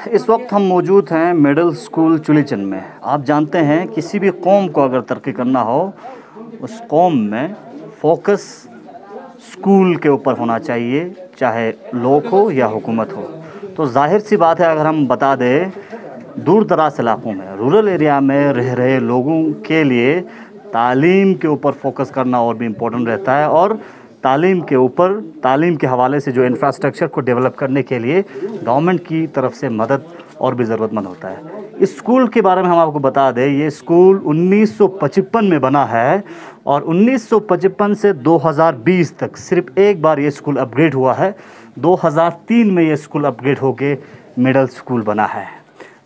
इस वक्त हम मौजूद हैं मिडिल स्कूल चुलीचंद में। आप जानते हैं किसी भी कौम को अगर तरक्की करना हो, उस कौम में फोकस स्कूल के ऊपर होना चाहिए, चाहे लोग हो या हुकूमत हो। तो जाहिर सी बात है, अगर हम बता दें दूर दराज इलाकों में, रूरल एरिया में रह रहे लोगों के लिए तालीम के ऊपर फोकस करना और भी इम्पोर्टेंट रहता है। और तालीम के ऊपर, तालीम के हवाले से जो इंफ्रास्ट्रक्चर को डेवलप करने के लिए गवर्नमेंट की तरफ से मदद और भी ज़रूरतमंद होता है। इस स्कूल के बारे में हम आपको बता दें, ये स्कूल 1955 में बना है और 1955 से 2020 तक सिर्फ एक बार ये स्कूल अपग्रेड हुआ है। 2003 में ये स्कूल अपग्रेड होके मिडिल स्कूल बना है।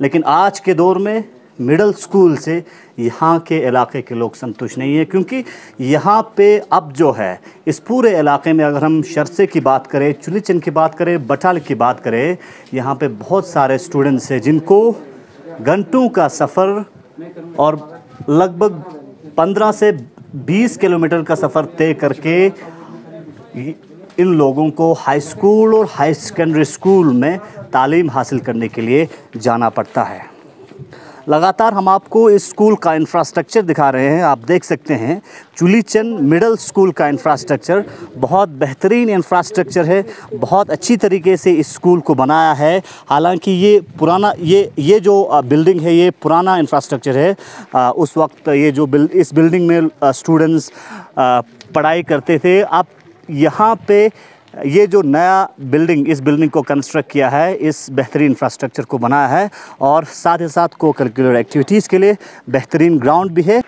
लेकिन आज के दौर में मिडिल स्कूल से यहाँ के इलाके के लोग संतुष्ट नहीं है, क्योंकि यहाँ पे अब जो है इस पूरे इलाके में, अगर हम शरसे की बात करें, चुलीचंद की बात करें, बटाल की बात करें, यहाँ पे बहुत सारे स्टूडेंट्स हैं जिनको घंटों का सफ़र और लगभग 15 से 20 किलोमीटर का सफ़र तय करके इन लोगों को हाई स्कूल और हाई सेकेंडरी स्कूल में तालीम हासिल करने के लिए जाना पड़ता है। लगातार हम आपको इस स्कूल का इंफ्रास्ट्रक्चर दिखा रहे हैं। आप देख सकते हैं चुलीचंद मिडिल स्कूल का इंफ्रास्ट्रक्चर बहुत बेहतरीन इंफ्रास्ट्रक्चर है। बहुत अच्छी तरीके से इस स्कूल को बनाया है। हालांकि ये पुराना ये जो बिल्डिंग है, ये पुराना इंफ्रास्ट्रक्चर है। उस वक्त ये जो इस बिल्डिंग में स्टूडेंट्स पढ़ाई करते थे। अब यहाँ पे ये जो नया बिल्डिंग, इस बिल्डिंग को कंस्ट्रक्ट किया है, इस बेहतरीन इंफ्रास्ट्रक्चर को बनाया है और साथ ही साथ को करिकुलर एक्टिविटीज़ के लिए बेहतरीन ग्राउंड भी है।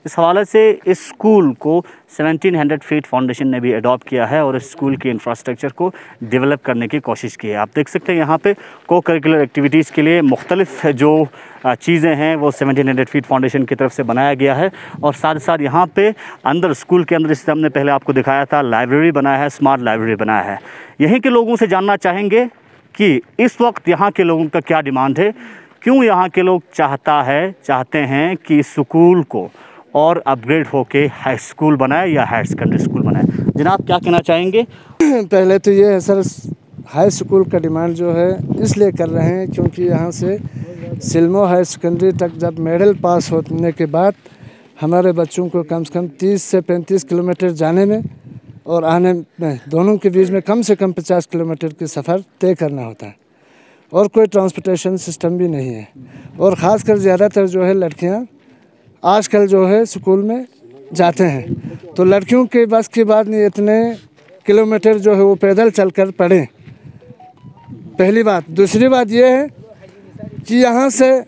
इस हवाले से इस स्कूल को 1700 फीट फाउंडेशन ने भी अडॉप्ट किया है और इस स्कूल के इंफ्रास्ट्रक्चर को डेवलप करने की कोशिश की है। आप देख सकते हैं यहाँ पे को करिकुलर एक्टिविटीज़ के लिए मुख्तलिफ जो चीज़ें हैं वो 1700 फीट फाउंडेशन की तरफ से बनाया गया है। और साथ ही साथ यहाँ पे अंदर, स्कूल के अंदर, इससे हमने पहले आपको दिखाया था, लाइब्रेरी बनाया है, स्मार्ट लाइब्रेरी बनाया है। यहीं के लोगों से जानना चाहेंगे कि इस वक्त यहाँ के लोगों का क्या डिमांड है, क्यों यहाँ के लोग चाहते हैं कि स्कूल को और अपग्रेड होके हाई स्कूल बनाए या हायर सेकेंडरी स्कूल बनाए। जनाब, क्या कहना चाहेंगे? पहले तो ये है सर, हाई स्कूल का डिमांड जो है इसलिए कर रहे हैं क्योंकि यहाँ से सिल्मो हाई सेकेंडरी तक जब मेडल पास होने के बाद हमारे बच्चों को कम से कम 30 से 35 किलोमीटर जाने में और आने में, दोनों के बीच में कम से कम 50 किलोमीटर की सफ़र तय करना होता है और कोई ट्रांसपोर्टेशन सिस्टम भी नहीं है। और ख़ासकर ज़्यादातर जो है लड़कियाँ आजकल जो है स्कूल में जाते हैं, तो लड़कियों के बस की बात नहीं इतने किलोमीटर जो है वो पैदल चलकर पढ़ें, पहली बात। दूसरी बात ये है कि यहाँ से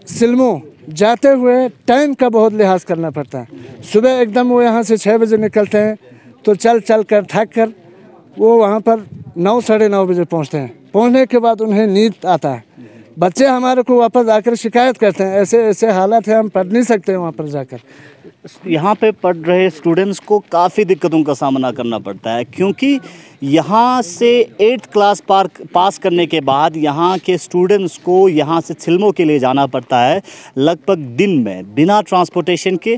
सिल्मो जाते हुए टाइम का बहुत लिहाज करना पड़ता है। सुबह एकदम वो यहाँ से 6 बजे निकलते हैं तो चल कर थक कर वो वहाँ पर 9 साढ़े 9 बजे पहुँचते हैं। पहुँचने के बाद उन्हें नींद आता है। बच्चे हमारे को वापस आकर शिकायत करते हैं, ऐसे हालात है, हम पढ़ नहीं सकते वहाँ पर जाकर। यहाँ पे पढ़ रहे स्टूडेंट्स को काफ़ी दिक्कतों का सामना करना पड़ता है, क्योंकि यहाँ से 8th क्लास पास करने के बाद यहाँ के स्टूडेंट्स को यहाँ से सिल्मो के लिए जाना पड़ता है। लगभग दिन में बिना ट्रांसपोर्टेशन के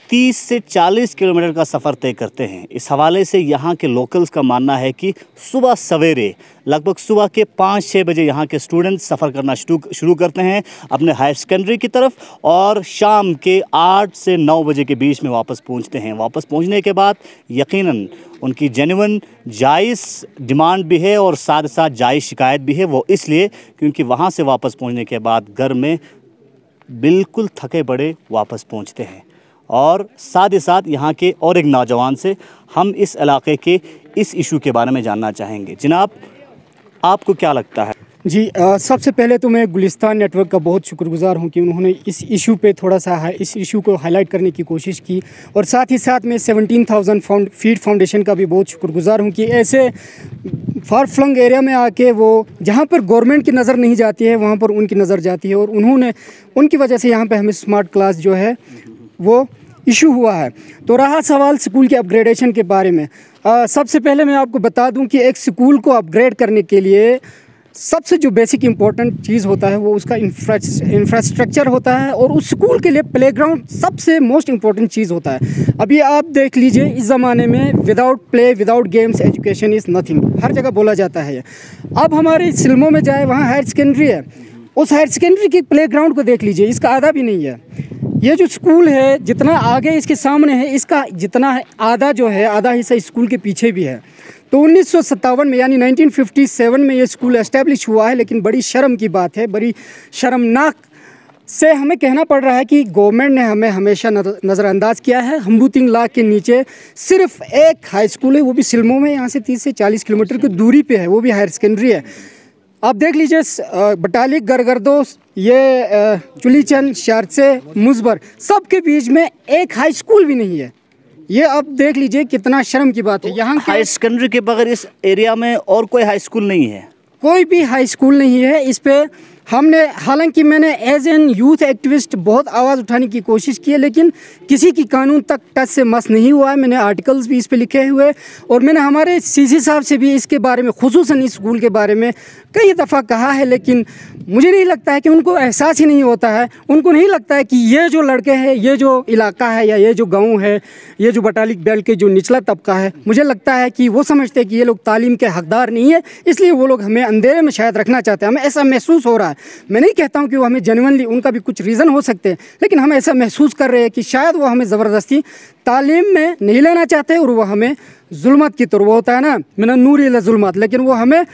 30 से 40 किलोमीटर का सफ़र तय करते हैं। इस हवाले से यहाँ के लोकल्स का मानना है कि सुबह सवेरे लगभग सुबह के 5-6 बजे यहाँ के स्टूडेंट्स सफ़र करना शुरू करते हैं अपने हायर सेकेंडरी की तरफ और शाम के 8 से 9 बजे के बीच में वापस पहुँचते हैं। वापस पहुँचने के बाद यकीनन उनकी जेन्युइन जायज़ डिमांड भी है और साथ साथ जायज़ शिकायत भी है। वो इसलिए क्योंकि वहाँ से वापस पहुँचने के बाद घर में बिल्कुल थके पड़े वापस पहुँचते हैं। और साथ ही साथ यहाँ के और एक नौजवान से हम इस इलाके के इस इशू के बारे में जानना चाहेंगे। जनाब, आपको क्या लगता है? जी, सबसे पहले तो मैं गुलिस्तान नेटवर्क का बहुत शुक्रगुजार हूँ कि उन्होंने इस इशू पे थोड़ा सा इस इशू को हाईलाइट करने की कोशिश की। और साथ ही साथ मैं 17,000 फीट फाउंडेशन का भी बहुत शुक्रगुजार हूँ कि ऐसे फार फ्लंग एरिया में आके वो जहाँ पर गवर्नमेंट की नज़र नहीं जाती है वहाँ पर उनकी नज़र जाती है और उनकी वजह से यहाँ पर हमें स्मार्ट क्लास जो है वो इशू हुआ है। तो रहा सवाल स्कूल के अपग्रेडेशन के बारे में, सबसे पहले मैं आपको बता दूं कि एक स्कूल को अपग्रेड करने के लिए सबसे जो बेसिक इम्पोर्टेंट चीज़ होता है वो उसका इंफ्रास्ट्रक्चर होता है, और उस स्कूल के लिए प्लेग्राउंड सबसे मोस्ट इम्पोर्टेंट चीज़ होता है। अभी आप देख लीजिए, इस ज़माने में without play, without games, education is nothing, हर जगह बोला जाता है। अब हमारे सिल्मों में जाए, वहाँ हायर सेकेंडरी है, उस हायर सेकेंडरी के प्लेग्राउंड को देख लीजिए, इसका आधा भी नहीं है। ये जो स्कूल है, जितना आगे इसके सामने है, इसका जितना है आधा जो है, आधा हिस्सा स्कूल के पीछे भी है। तो 1957 में यानी 1957 में ये स्कूल एस्टेब्लिश हुआ है, लेकिन बड़ी शर्म की बात है, बड़ी शर्मनाक से हमें कहना पड़ रहा है कि गवर्नमेंट ने हमें हमेशा नज़रअंदाज किया है। हम्बू लाख के नीचे सिर्फ एक हाई स्कूल है, वो भी सिल्मों में, यहाँ से 30 से 40 किलोमीटर की दूरी पे है, वो भी हायर सेकेंडरी है। आप देख लीजिए, बटालिक, गरगरदोस, ये चुलीचंद, शारसे, मुजबर, सब के बीच में एक हाई स्कूल भी नहीं है। ये अब देख लीजिए कितना शर्म की बात है। यहाँ हाई सेकेंडरी के बगैर इस एरिया में और कोई हाई स्कूल नहीं है, कोई भी हाई स्कूल नहीं है। इस पे हमने, हालांकि मैंने एज एन यूथ एक्टिविस्ट बहुत आवाज़ उठाने की कोशिश की है, लेकिन किसी की कानून तक टच से मस नहीं हुआ है। मैंने आर्टिकल्स भी इस पे लिखे हुए, और मैंने हमारे सीसी साहब से भी इसके बारे में, खुसूसन इस स्कूल के बारे में कई दफ़ा कहा है, लेकिन मुझे नहीं लगता है कि उनको एहसास ही नहीं होता है। उनको नहीं लगता है कि ये जो लड़के हैं, ये जो इलाका है, या ये जो गाँव है, ये जो बटालिक बेल्ट के जो निचला तबका है, मुझे लगता है कि वो समझते हैं कि ये लोग तालीम के हकदार नहीं है, इसलिए वो लोग हमें अंधेरे में शायद रखना चाहते हैं। हमें ऐसा महसूस हो रहा है। मैं नहीं कहता हूँ कि वो हमें जेन्युइनली, उनका भी कुछ रीज़न हो सकते हैं, लेकिन हम ऐसा महसूस कर रहे हैं कि शायद वो हमें ज़बरदस्ती तालीम में नहीं लेना चाहते, और वो हमें जुल्मत की तरफ, वो होता है ना, मिना नूर इला जुल्मत, लेकिन वो हमें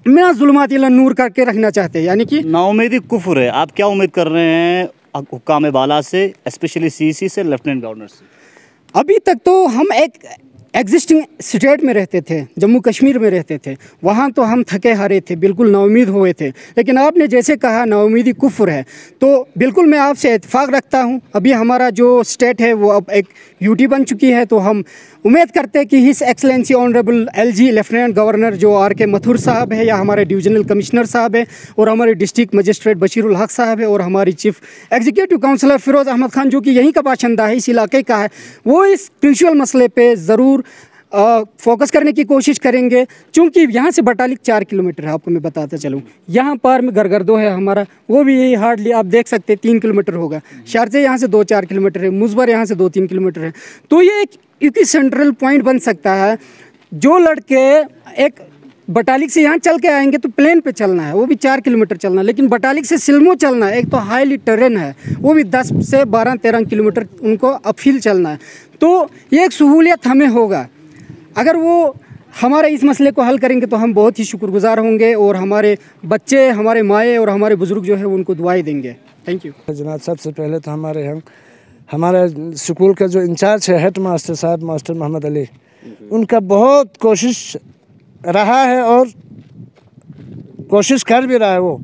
मिना जुल्मत इला नूर करके रखना चाहते हैं, यानी कि नाउमीदी कुफ्र है। आप क्या उम्मीद कर रहे हैं हुक्काम बाला से, स्पेशली सीसी से, लेफ्टिनेंट गवर्नर से? अभी तक तो हम एक एग्जिस्टिंग स्टेट में रहते थे, जम्मू कश्मीर में रहते थे, वहाँ तो हम थके हारे थे, बिल्कुल नाउमीद हुए थे। लेकिन आपने जैसे कहा नाउमीदी कुफ्र है, तो बिल्कुल मैं आपसे इत्तेफाक रखता हूँ। अभी हमारा जो स्टेट है वो अब एक यूटी बन चुकी है, तो हम उम्मीद करते हैं कि his excellency honourable LG lieutenant governor जो RK मथुर साहब है, या हमारे डिविजनल कमिश्नर साहब है, और हमारे डिस्ट्रिक्ट मजिस्ट्रेट बशीरुल हक साहब है, और हमारी chief executive councillor Firoz Ahmad Khan जो कि यहीं का बाशिंदा है, इस इलाके का है, वो इस क्रूशियल मसले पे ज़रूर फोकस करने की कोशिश करेंगे। चूँकि यहाँ से बटालिक 4 किलोमीटर है, आपको मैं बताता चलूँ। यहाँ पार में गरगरदो है हमारा, वो भी यही हार्डली आप देख सकते हैं 3 किलोमीटर होगा। शारजे यहाँ से 2-4 किलोमीटर है, मुजबर यहाँ से 2-3 किलोमीटर है। तो ये एक सेंट्रल पॉइंट बन सकता है। जो लड़के एक बटालिक से यहाँ चल के आएंगे तो प्लेन पे चलना है, वो भी 4 किलोमीटर चलना है, लेकिन बटालिक से सिल्मो चलना है, एक तो हाईली टेरेन है, वो भी 10 से 12-13 किलोमीटर उनको अपहिल चलना है। तो ये एक सहूलियत हमें होगा। अगर वो हमारे इस मसले को हल करेंगे तो हम बहुत ही शुक्रगुजार होंगे, और हमारे बच्चे, हमारे माए और हमारे बुज़ुर्ग जो है वो उनको दुआएं देंगे। थैंक यू जनाब। सबसे पहले तो हमारे स्कूल का जो इंचार्ज है, हेड मास्टर साहब, मास्टर मोहम्मद अली, उनका बहुत कोशिश रहा है और कोशिश कर भी रहा है। वो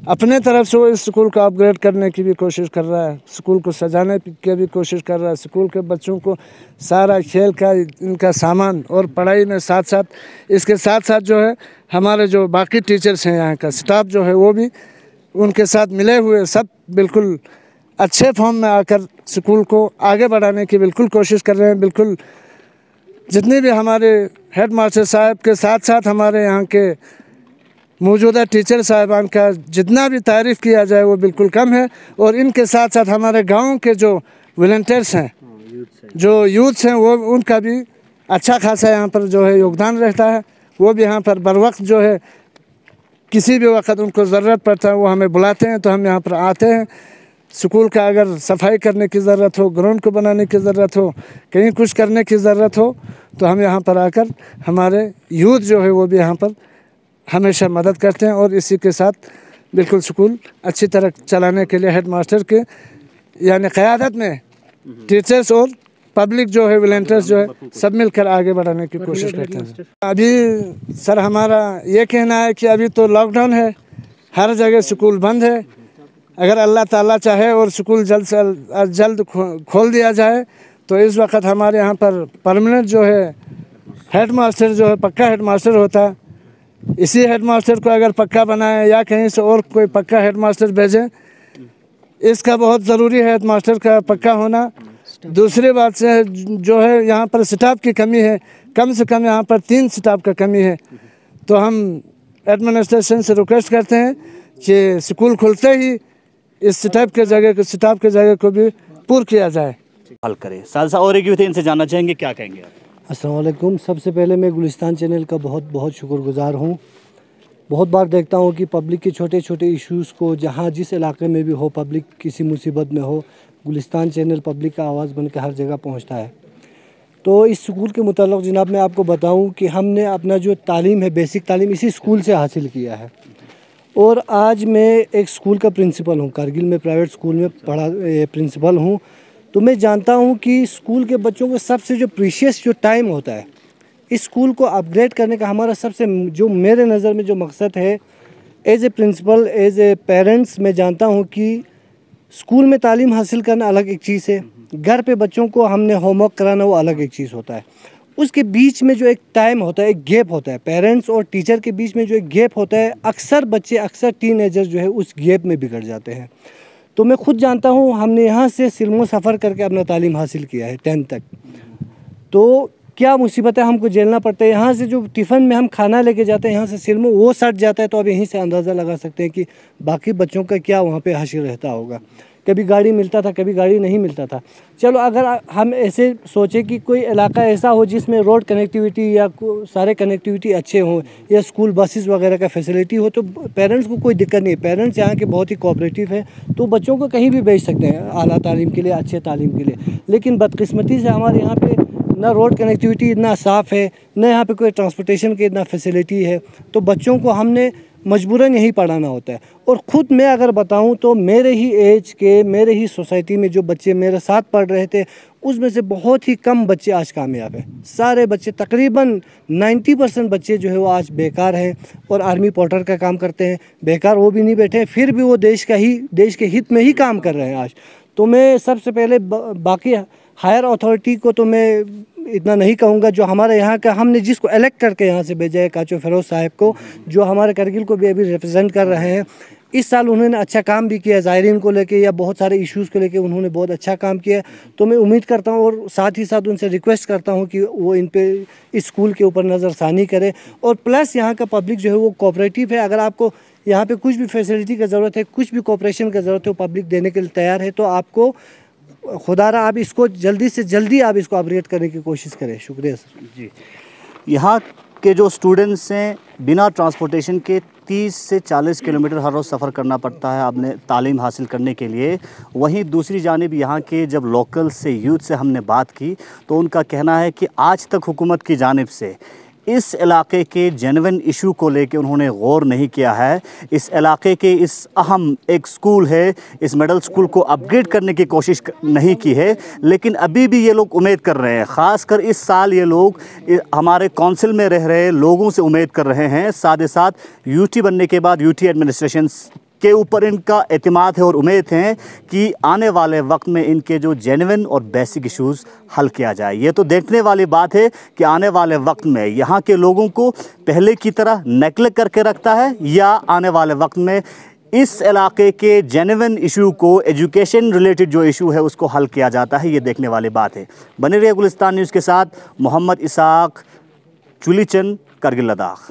अपने तरफ से वो इस स्कूल को अपग्रेड करने की भी कोशिश कर रहा है, स्कूल को सजाने की भी कोशिश कर रहा है, स्कूल के बच्चों को सारा खेल का इनका सामान और पढ़ाई में साथ साथ, इसके साथ साथ जो है हमारे जो बाकी टीचर्स हैं, यहाँ का स्टाफ जो है, वो भी उनके साथ मिले हुए सब बिल्कुल अच्छे फॉर्म में आकर स्कूल को आगे बढ़ाने की बिल्कुल कोशिश कर रहे हैं। बिल्कुल जितने भी हमारे हेड मास्टर साहब के साथ साथ हमारे यहाँ के मौजूदा टीचर साहिबान का जितना भी तारीफ़ किया जाए वो बिल्कुल कम है। और इनके साथ साथ हमारे गाँव के जो वॉलंटियर्स हैं, जो यूथ्स हैं, वो उनका भी अच्छा खासा यहाँ पर जो है योगदान रहता है। वो भी यहाँ पर बर वक्त जो है, किसी भी वक्त उनको ज़रूरत पड़ता है वो हमें बुलाते हैं, तो हम यहाँ पर आते हैं। स्कूल का अगर सफाई करने की ज़रूरत हो, ग्राउंड को बनाने की ज़रूरत हो, कहीं कुछ करने की ज़रूरत हो, तो हम यहाँ पर आकर हमारे यूथ जो है वो भी यहाँ पर हमेशा मदद करते हैं। और इसी के साथ बिल्कुल स्कूल अच्छी तरह चलाने के लिए हेड मास्टर के यानी क़यादत में टीचर्स और पब्लिक जो है, वॉलंटियर्स जो है, सब मिलकर आगे बढ़ाने की कोशिश करते हैं। अभी सर हमारा ये कहना है कि अभी तो लॉकडाउन है, हर जगह स्कूल बंद है। अगर अल्लाह ताला चाहे और स्कूल जल्द से जल्द खोल दिया जाए तो इस वक्त हमारे यहाँ पर परमानेंट जो है हेड मास्टर जो है, पक्का हेड मास्टर होता है। इसी हेड मास्टर को अगर पक्का बनाए या कहीं से और कोई पक्का हेड मास्टर भेजें, इसका बहुत ज़रूरी है हेड मास्टर का पक्का होना। दूसरी बात से जो है यहाँ पर स्टाफ की कमी है, कम से कम यहाँ पर 3 स्टाफ का कमी है। तो हम एडमिनिस्ट्रेशन से रिक्वेस्ट करते हैं कि स्कूल खुलते ही इस स्टाफ के जगह को भी पूरा किया जाए, हल करें। सालसा और एक यूथ इनसे जानना चाहेंगे, क्या कहेंगे आप? अस्सलाम वालेकुम। सबसे पहले मैं गुलिस्तान चैनल का बहुत बहुत शुक्रगुजार हूँ। बहुत बार देखता हूँ कि पब्लिक के छोटे छोटे इश्यूज़ को जहाँ जिस इलाके में भी हो, पब्लिक किसी मुसीबत में हो, गुलिस्तान चैनल पब्लिक का आवाज़ बन के हर जगह पहुँचता है। तो इस स्कूल के मुताल्लिक़ जनाब मैं आपको बताऊँ कि हमने अपना जो तालीम है, बेसिक तालीम इसी स्कूल से हासिल किया है। और आज मैं एक स्कूल का प्रिंसिपल हूँ, कारगिल में प्राइवेट स्कूल में प्रिंसिपल हूँ। तो मैं जानता हूँ कि स्कूल के बच्चों को सबसे जो प्रीशियस जो टाइम होता है, इस स्कूल को अपग्रेड करने का हमारा सबसे जो मेरे नज़र में जो मकसद है, as a principal, as a parents, मैं जानता हूँ कि स्कूल में तालीम हासिल करना अलग एक चीज़ है, घर पे बच्चों को हमने होमवर्क कराना वो अलग एक चीज़ होता है। उसके बीच में जो एक टाइम होता है, एक गैप होता है, पेरेंट्स और टीचर के बीच में जो एक गैप होता है, अक्सर बच्चे, अक्सर टीनेजर जो है उस गैप में बिगड़ जाते हैं। तो मैं खुद जानता हूँ, हमने यहाँ से सिल्मो सफ़र करके अपना तालीम हासिल किया है 10th तक। तो क्या मुसीबतें हमको झेलना पड़ता है। यहाँ से जो टिफ़िन में हम खाना लेके जाते हैं यहाँ से सिल्मो, वो सट जाता है। तो अब यहीं से अंदाज़ा लगा सकते हैं कि बाकी बच्चों का क्या वहाँ पे हासिल रहता होगा। कभी गाड़ी मिलता था, कभी गाड़ी नहीं मिलता था। चलो अगर हम ऐसे सोचें कि कोई इलाका ऐसा हो जिसमें रोड कनेक्टिविटी या सारे कनेक्टिविटी अच्छे हों या स्कूल बसेस वगैरह का फैसिलिटी हो, तो पेरेंट्स को कोई दिक्कत नहीं है। पेरेंट्स यहाँ के बहुत ही कोऑपरेटिव हैं, तो बच्चों को कहीं भी भेज सकते हैं आला तालीम के लिए, अच्छे तालीम के लिए। लेकिन बदकिस्मती से हमारे यहाँ पे ना रोड कनेक्टिविटी इतना साफ़ है, ना यहाँ पे कोई ट्रांसपोर्टेशन की इतना फैसिलिटी है। तो बच्चों को हमने मजबूरन यही पढ़ाना होता है। और ख़ुद मैं अगर बताऊं तो मेरे ही एज के, मेरे ही सोसाइटी में जो बच्चे मेरे साथ पढ़ रहे थे, उसमें से बहुत ही कम बच्चे आज कामयाब हैं। सारे बच्चे, तकरीबन 90% बच्चे जो है वो आज बेकार हैं और आर्मी पोर्टर का काम करते हैं। बेकार वो भी नहीं बैठे हैं, फिर भी वो देश के हित में ही काम कर रहे हैं आज। तो मैं सबसे पहले बाकी हायर अथॉरिटी को तो मैं इतना नहीं कहूँगा, जो हमारे यहाँ का हमने जिसको इलेक्ट करके यहाँ से भेजा है, काचो फिरोज़ साहब को, जो हमारे करगिल को भी अभी रिप्रेजेंट कर रहे हैं। इस साल उन्होंने अच्छा काम भी किया, ज़ायरीन को लेके या बहुत सारे इश्यूज़ को लेके उन्होंने बहुत अच्छा काम किया। तो मैं उम्मीद करता हूँ और साथ ही साथ उनसे रिक्वेस्ट करता हूँ कि वो इन पे इस स्कूल के ऊपर नज़रसानी करें। और प्लस यहाँ का पब्लिक जो है वो कोऑपरेटिव है। अगर आपको यहाँ पे कुछ भी फैसिलिटी की ज़रूरत है, कुछ भी कोऑपरेशन की ज़रूरत है, वो पब्लिक देने के लिए तैयार है। तो आपको खुदारा आप इसको जल्दी से जल्दी आप इसको अपग्रेड करने की कोशिश करें। शुक्रिया सर जी। यहाँ के जो स्टूडेंट्स हैं, बिना ट्रांसपोर्टेशन के 30 से 40 किलोमीटर हर रोज़ सफ़र करना पड़ता है अपने तालीम हासिल करने के लिए। वहीं दूसरी जानिब यहाँ के जब लोकल से यूथ से हमने बात की तो उनका कहना है कि आज तक हुकूमत की जानिब से इस इलाके के जेन्युइन इशू को लेके उन्होंने गौर नहीं किया है। इस इलाके के इस अहम एक स्कूल है, इस मिडिल स्कूल को अपग्रेड करने की कोशिश नहीं की है। लेकिन अभी भी ये लोग उम्मीद कर रहे हैं, ख़ासकर इस साल ये लोग हमारे काउंसिल में रह रहे लोगों से उम्मीद कर रहे हैं। साथ ही साथ यूटी बनने के बाद यूटी एडमिनिस्ट्रेशन के ऊपर इनका एतमाद है और उम्मीद है कि आने वाले वक्त में इनके जो जेन्युइन और बेसिक इश्यूज़ हल किया जाए। ये तो देखने वाली बात है कि आने वाले वक्त में यहाँ के लोगों को पहले की तरह नेगलेक्ट करके रखता है या आने वाले वक्त में इस इलाके के जेन्युइन इशू को, एजुकेशन रिलेटेड जो इशू है उसको हल किया जाता है। ये देखने वाली बात है। बने रहिए गुलिस्तान न्यूज़ के साथ। मोहम्मद इसाक, चुलीचंद, करगिल लद्दाख।